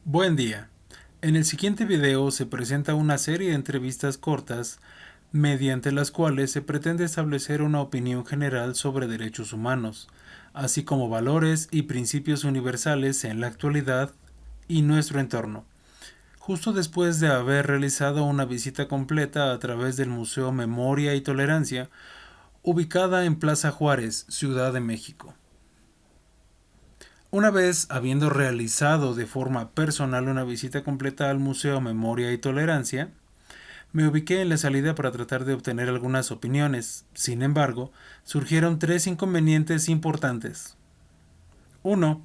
Buen día. En el siguiente video se presenta una serie de entrevistas cortas mediante las cuales se pretende establecer una opinión general sobre derechos humanos, así como valores y principios universales en la actualidad y nuestro entorno. Justo después de haber realizado una visita completa a través del Museo Memoria y Tolerancia, ubicada en Plaza Juárez, Ciudad de México. Una vez habiendo realizado de forma personal una visita completa al Museo Memoria y Tolerancia, me ubiqué en la salida para tratar de obtener algunas opiniones. Sin embargo, surgieron tres inconvenientes importantes. Uno,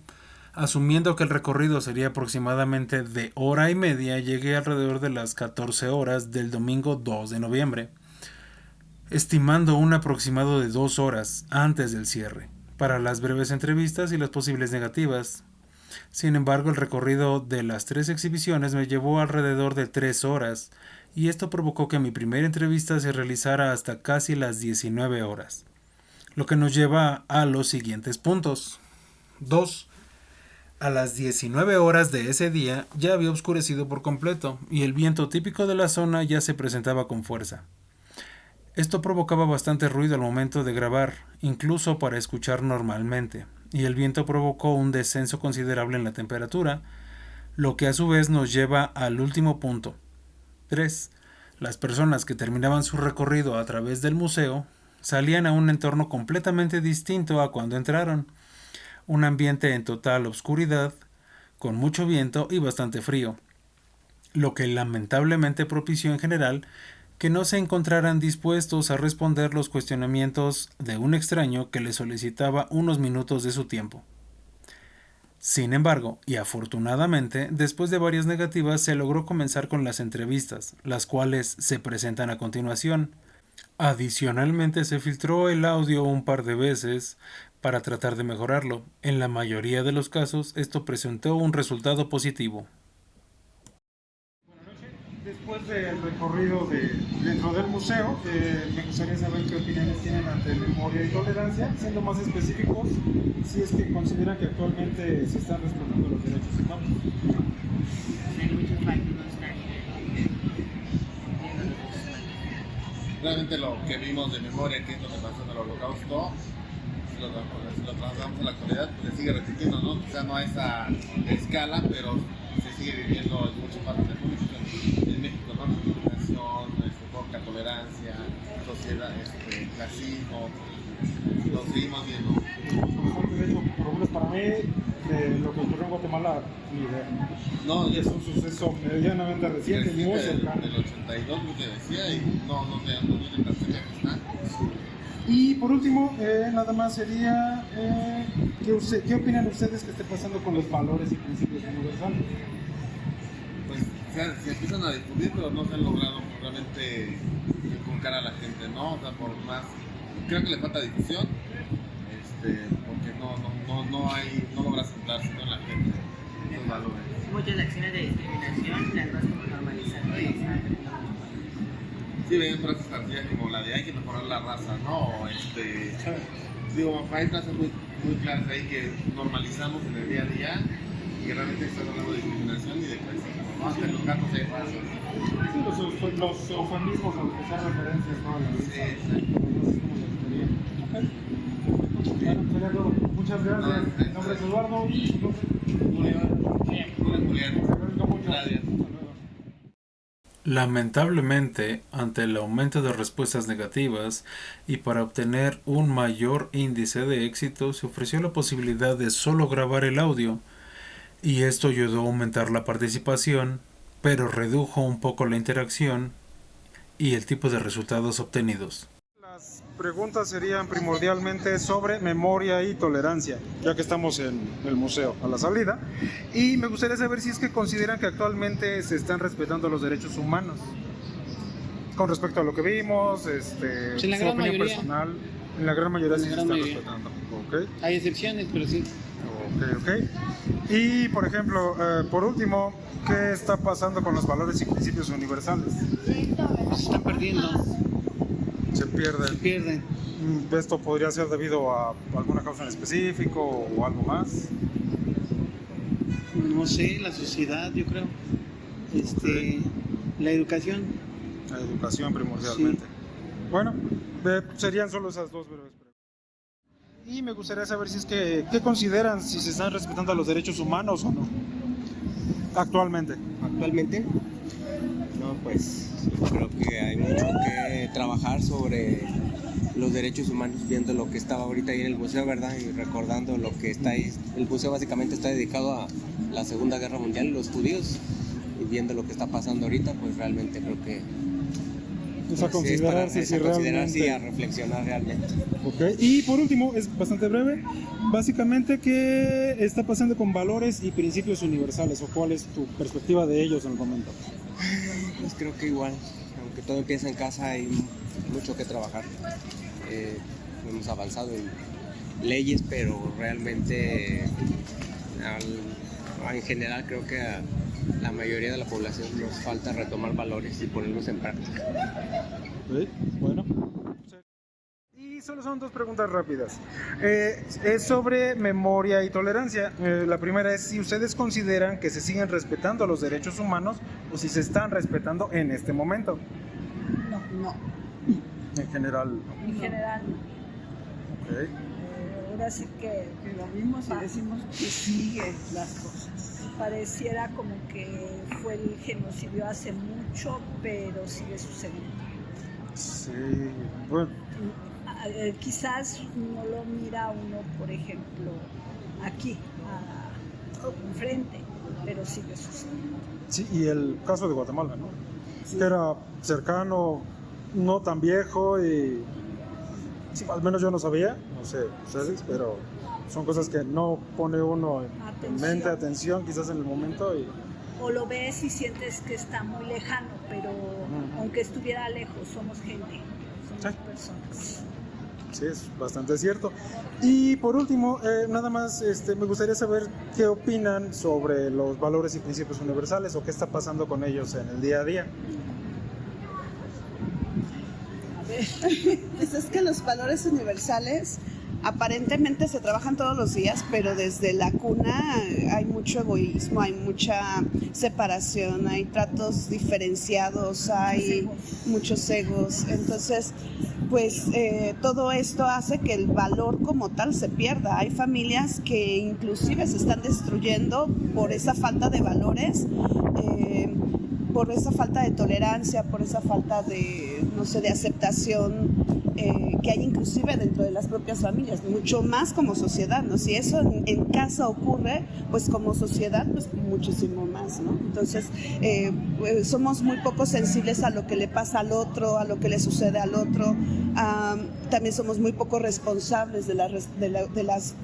asumiendo que el recorrido sería aproximadamente de hora y media, llegué alrededor de las 14 horas del domingo 2 de noviembre, estimando un aproximado de 2 horas antes del cierre para las breves entrevistas y las posibles negativas. Sin embargo, el recorrido de las tres exhibiciones me llevó alrededor de 3 horas, y esto provocó que mi primera entrevista se realizara hasta casi las 19 horas. Lo que nos lleva a los siguientes puntos. 2. A las 19 horas de ese día ya había oscurecido por completo, y el viento típico de la zona ya se presentaba con fuerza. Esto provocaba bastante ruido al momento de grabar, incluso para escuchar normalmente, y el viento provocó un descenso considerable en la temperatura, lo que a su vez nos lleva al último punto. 3. Las personas que terminaban su recorrido a través del museo salían a un entorno completamente distinto a cuando entraron, un ambiente en total obscuridad, con mucho viento y bastante frío, lo que lamentablemente propició en general que no se encontraran dispuestos a responder los cuestionamientos de un extraño que les solicitaba unos minutos de su tiempo. Sin embargo, y afortunadamente, después de varias negativas se logró comenzar con las entrevistas, las cuales se presentan a continuación. Adicionalmente se filtró el audio un par de veces para tratar de mejorarlo. En la mayoría de los casos esto presentó un resultado positivo. Después del recorrido dentro del museo, me gustaría saber qué opiniones tienen ante memoria y tolerancia, siendo más específicos, si es que consideran que actualmente se están respetando los derechos humanos. Hay muchos países no están cumpliendo los derechos humanos. Realmente lo que vimos de memoria, que es lo que pasó en el holocausto, si lo trasladamos a la actualidad, pues se sigue repitiendo, ¿no? Quizá no a esa escala, pero se sigue viviendo en muchas partes del mundo, en México, ¿no? Discriminación, poca tolerancia, sociedad, clasismo, lo seguimos viendo. De hecho, por lo menos para mí, de lo que ocurrió en Guatemala, ni idea. No, Y es un suceso medianamente reciente, muy cercano. del 82, lo que decía, y no tiene tan cerca que está. Y por último, nada más sería, ¿qué opinan ustedes que esté pasando con los valores y principios universales? Pues se empiezan a difundir, pero no se han logrado realmente inculcar a la gente, ¿no? O sea, por más, creo que le falta difusión, porque no logra sentarse en la gente esos valores. Muchas acciones de discriminación las vas como normalizando y se van perdiendo. Sí, ven frases sencillas como la de hay que mejorar la raza, ¿no? Digo, hay frases muy claras ahí que normalizamos en el día a día y que realmente están hablando de discriminación y de clasismo, ¿no? Hasta los gatos hay razas. Sí, los eufemismos a los que se hacen referencias, ¿no? Sí, exacto. Bueno, sería todo. Muchas gracias. Mi nombre es Eduardo. Julián. Gracias. Lamentablemente, ante el aumento de respuestas negativas y para obtener un mayor índice de éxito, se ofreció la posibilidad de solo grabar el audio, y esto ayudó a aumentar la participación, pero redujo un poco la interacción y el tipo de resultados obtenidos. Las preguntas serían primordialmente sobre memoria y tolerancia, ya que estamos en el museo a la salida. Y me gustaría saber si es que consideran que actualmente se están respetando los derechos humanos. Con respecto a lo que vimos, Pues en la su gran opinión mayoría. personal, en la gran mayoría sí se gran están mayoría. respetando. ¿Okay? Hay excepciones, pero sí. Ok. Y por ejemplo, por último, ¿qué está pasando con los valores y principios universales? Se están perdiendo, Se pierden. se pierden. ¿Esto podría ser debido a alguna causa en específico o algo más? No no sé, la sociedad, yo creo. La educación. La educación primordialmente. Sí. Bueno, serían solo esas dos breves preguntas. Y me gustaría saber si es que, ¿qué consideran si se están respetando los derechos humanos o no? Actualmente. Actualmente, no, pues creo que hay mucho que trabajar sobre los derechos humanos, viendo lo que estaba ahorita ahí en el museo, ¿verdad? Y recordando lo que está ahí. El museo básicamente está dedicado a la Segunda Guerra Mundial y los judíos, y viendo lo que está pasando ahorita, pues realmente creo que Es a pues, sí, es para- considerarse es si a considerar, realmente... sí, a reflexionar realmente. Ok, y por último, es bastante breve, básicamente, ¿qué está pasando con valores y principios universales o cuál es tu perspectiva de ellos en el momento? Pues creo que igual, aunque todo empieza en casa, hay mucho que trabajar. Hemos avanzado en leyes, pero realmente en general creo que a la mayoría de la población nos falta retomar valores y ponerlos en práctica. Ok, bueno. Y solo son dos preguntas rápidas. Es sobre memoria y tolerancia. La primera es si ustedes consideran que se siguen respetando los derechos humanos o si se están respetando en este momento. No, En general. en general. Ok. Ahora sí que Lo mismo si decimos que sigue las cosas. pareciera como que fue el genocidio hace mucho, pero sigue sucediendo. Sí, bueno. Quizás no lo mira uno, por ejemplo, aquí, enfrente, pero sigue sucediendo. Sí, y el caso de Guatemala, ¿no? Sí. Que era cercano, no tan viejo y sí, al menos yo no sabía, no sé ustedes, pero son cosas que no pone uno en mente, atención, quizás en el momento. O lo ves y sientes que está muy lejano, pero aunque estuviera lejos, somos gente, somos personas. Sí, es bastante cierto. Y por último, nada más me gustaría saber qué opinan sobre los valores y principios universales o qué está pasando con ellos en el día a día. Pues es que los valores universales aparentemente se trabajan todos los días, pero desde la cuna hay mucho egoísmo, hay mucha separación, hay tratos diferenciados, hay muchos egos. Entonces, pues todo esto hace que el valor como tal se pierda. Hay familias que inclusive se están destruyendo por esa falta de valores, por esa falta de tolerancia, por esa falta de, no sé, de aceptación que hay inclusive dentro de las propias familias, mucho más como sociedad, ¿no? Si eso en casa ocurre, pues como sociedad, pues muchísimo más, ¿no? Entonces, pues somos muy poco sensibles a lo que le pasa al otro, a lo que le sucede al otro. También somos muy poco responsables de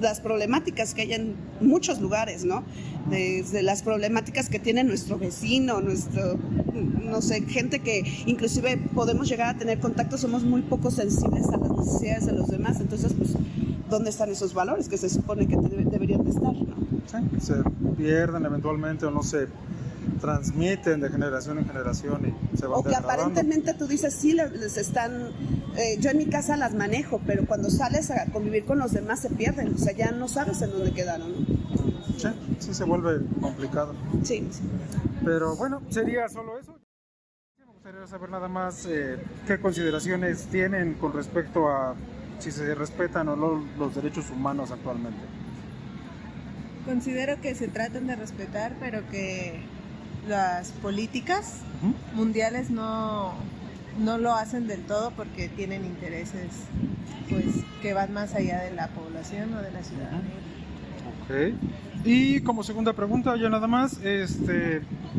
las problemáticas que hay en muchos lugares, ¿no? Desde las problemáticas que tiene nuestro vecino, no sé, gente que inclusive podemos llegar a tener contacto, somos muy poco sensibles a las necesidades de los demás. Entonces, pues, ¿dónde están esos valores que se supone que deberían de estar, ¿no? Sí, se pierden eventualmente o no se transmiten de generación en generación y se van o que degradando. Aparentemente tú dices, sí, les están... yo en mi casa las manejo, pero cuando sales a convivir con los demás se pierden, o sea, ya no sabes en dónde quedaron, ¿no? Sí, se vuelve complicado. Sí. Pero bueno, sería solo eso. Me gustaría saber nada más qué consideraciones tienen con respecto a si se respetan o no los derechos humanos actualmente. Considero que se tratan de respetar, pero que las políticas mundiales no lo hacen del todo porque tienen intereses pues que van más allá de la población o de la ciudadanía. Ok. Y como segunda pregunta, ya nada más,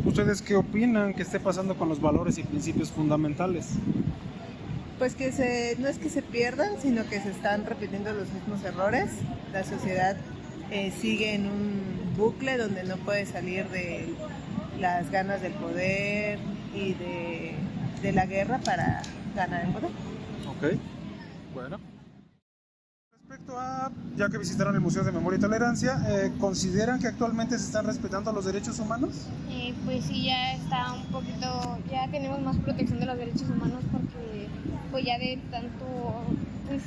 ¿ustedes qué opinan que esté pasando con los valores y principios fundamentales? Pues que no es que se pierdan, sino que se están repitiendo los mismos errores. La sociedad sigue en un bucle donde no puede salir de las ganas del poder y de la guerra para ganar el poder. Ok, bueno. Respecto a, ya que visitaron el Museo de Memoria y Tolerancia, ¿consideran que actualmente se están respetando los derechos humanos? Pues sí, ya está un poquito, ya tenemos más protección de los derechos humanos porque pues ya de tanto, pues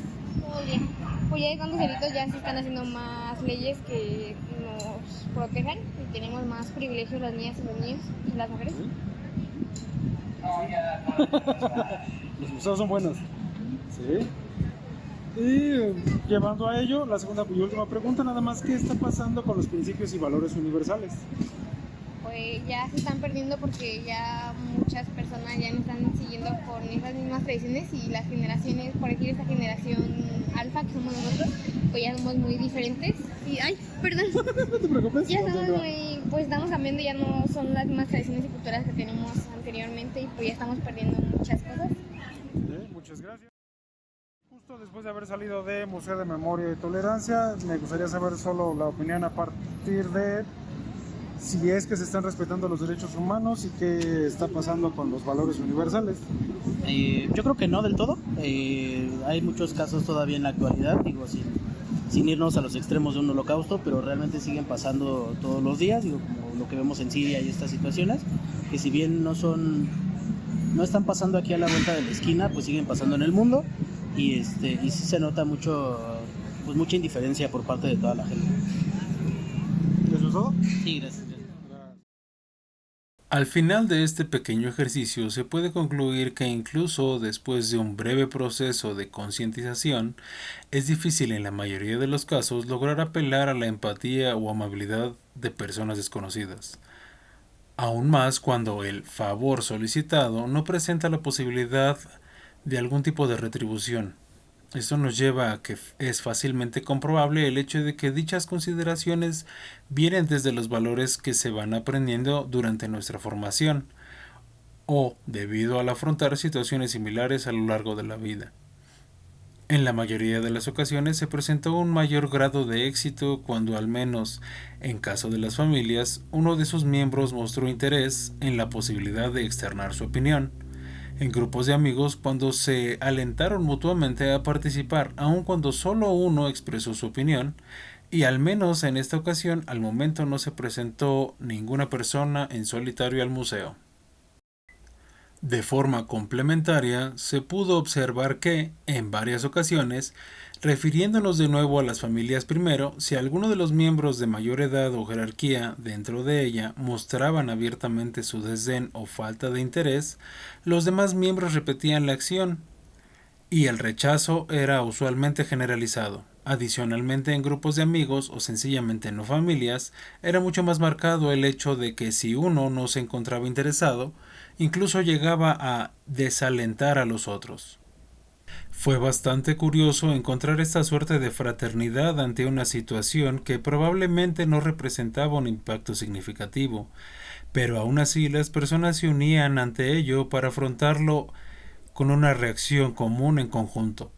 ya de tantos delitos ya se están haciendo más leyes que nos protejan y tenemos más privilegios las niñas y los niños y las mujeres. Los museos son buenos. Sí. Y llevando a ello, la segunda y última pregunta, nada más, ¿qué está pasando con los principios y valores universales? Pues ya se están perdiendo porque ya muchas personas ya no están siguiendo con esas mismas tradiciones y las generaciones, por decir esta generación alfa que somos nosotros, pues ya somos muy diferentes y, ay, perdón, No te preocupes. ya somos muy, pues estamos cambiando, ya no son las mismas tradiciones y culturas que teníamos anteriormente y pues ya estamos perdiendo muchas cosas. Muchas gracias. Justo después de haber salido de Museo de Memoria y Tolerancia, me gustaría saber solo la opinión a partir de si es que se están respetando los derechos humanos y qué está pasando con los valores universales. Yo creo que no del todo. Hay muchos casos todavía en la actualidad, digo, sin irnos a los extremos de un holocausto, pero realmente siguen pasando todos los días, digo, como lo que vemos en Siria y estas situaciones, que si bien no están pasando aquí a la vuelta de la esquina, pues siguen pasando en el mundo y sí se nota mucha indiferencia por parte de toda la gente. ¿Eso es todo? Sí, gracias. Al final de este pequeño ejercicio se puede concluir que incluso después de un breve proceso de concientización, es difícil en la mayoría de los casos lograr apelar a la empatía o amabilidad de personas desconocidas. Aún más cuando el favor solicitado no presenta la posibilidad de algún tipo de retribución. Esto nos lleva a que es fácilmente comprobable el hecho de que dichas consideraciones vienen desde los valores que se van aprendiendo durante nuestra formación o debido al afrontar situaciones similares a lo largo de la vida. En la mayoría de las ocasiones se presentó un mayor grado de éxito cuando, al menos en caso de las familias, uno de sus miembros mostró interés en la posibilidad de externar su opinión. En grupos de amigos, cuando se alentaron mutuamente a participar, aun cuando solo uno expresó su opinión, y al menos en esta ocasión al momento no se presentó ninguna persona en solitario al museo. De forma complementaria, se pudo observar que, en varias ocasiones, refiriéndonos de nuevo a las familias primero, si alguno de los miembros de mayor edad o jerarquía dentro de ella mostraban abiertamente su desdén o falta de interés, los demás miembros repetían la acción, y el rechazo era usualmente generalizado. Adicionalmente, en grupos de amigos o sencillamente no familias, era mucho más marcado el hecho de que si uno no se encontraba interesado, incluso llegaba a desalentar a los otros. Fue bastante curioso encontrar esta suerte de fraternidad ante una situación que probablemente no representaba un impacto significativo, pero aún así las personas se unían ante ello para afrontarlo con una reacción común en conjunto.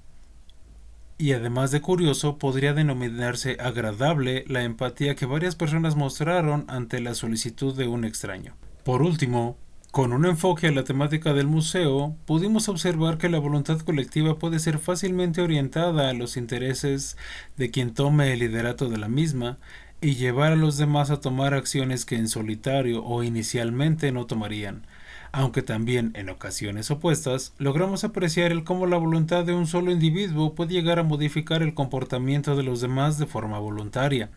Y además de curioso, podría denominarse agradable la empatía que varias personas mostraron ante la solicitud de un extraño. Por último, con un enfoque a la temática del museo, pudimos observar que la voluntad colectiva puede ser fácilmente orientada a los intereses de quien tome el liderato de la misma y llevar a los demás a tomar acciones que en solitario o inicialmente no tomarían, aunque también en ocasiones opuestas logramos apreciar el cómo la voluntad de un solo individuo puede llegar a modificar el comportamiento de los demás de forma voluntaria,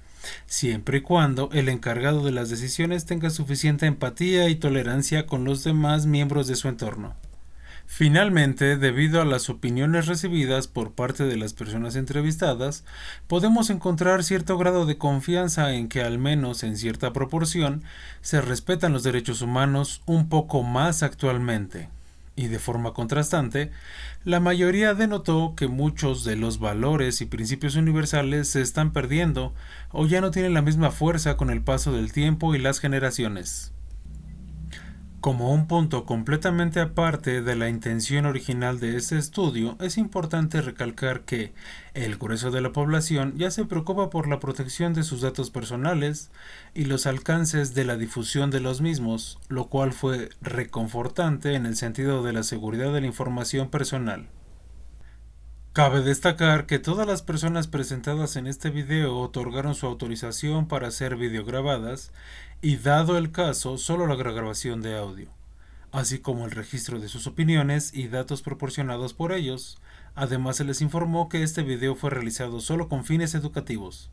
siempre y cuando el encargado de las decisiones tenga suficiente empatía y tolerancia con los demás miembros de su entorno. Finalmente, debido a las opiniones recibidas por parte de las personas entrevistadas, podemos encontrar cierto grado de confianza en que, al menos en cierta proporción, se respetan los derechos humanos un poco más actualmente. Y de forma contrastante, la mayoría denotó que muchos de los valores y principios universales se están perdiendo o ya no tienen la misma fuerza con el paso del tiempo y las generaciones. Como un punto completamente aparte de la intención original de este estudio, es importante recalcar que el grueso de la población ya se preocupa por la protección de sus datos personales y los alcances de la difusión de los mismos, lo cual fue reconfortante en el sentido de la seguridad de la información personal. Cabe destacar que todas las personas presentadas en este video otorgaron su autorización para ser videograbadas y, dado el caso, solo la grabación de audio, así como el registro de sus opiniones y datos proporcionados por ellos. Además, se les informó que este video fue realizado solo con fines educativos.